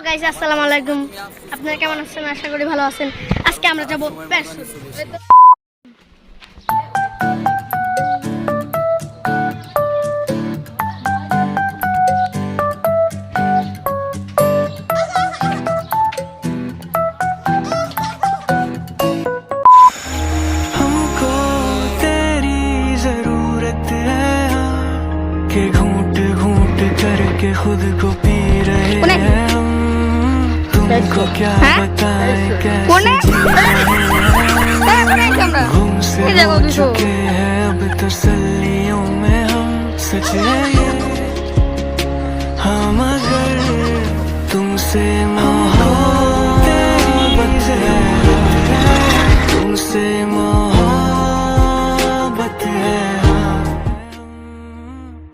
Guys আসসালামু আলাইকুম। আপনারা কেমন আছেন? আশা করি ভালো আছেন। আজকে আমরা যাব পেরসুল। हमको तेरी जरूरत है कि घूंट घूंट करके खुद को पी रहे हैं हम। तुमको क्या बताएं कैसे जी रहे हैं। गुम से हो चुके हैं अब तसल्लियों में हम। सच है ये हम अगर तुमसे मोहब्बत है, तुमसे मोहब्बत है हम।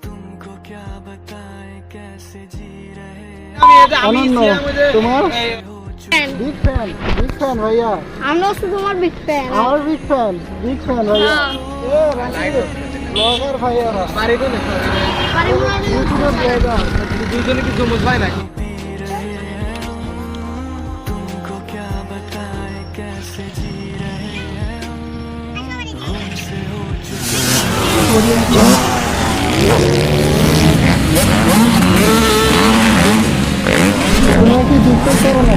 तुमको क्या बताएं कैसे जी रहे हैं। অনন্য তোমার ফ্যান। বিগ ফ্যান ভাইয়া আমরা হচ্ছে তোমার বিগ ফ্যান। আমার বিগ ফ্যান ভাইয়া এ রাকিব ব্লগার ভাইয়ারা ইউটিউবার ব্লগার দুজনে কি জমজ ভাই নাকি? तुमको क्या बताएं कैसे जी रहे हैं हम। हमसे हो चुके তোমরা কি বিগ ফ্যান করো না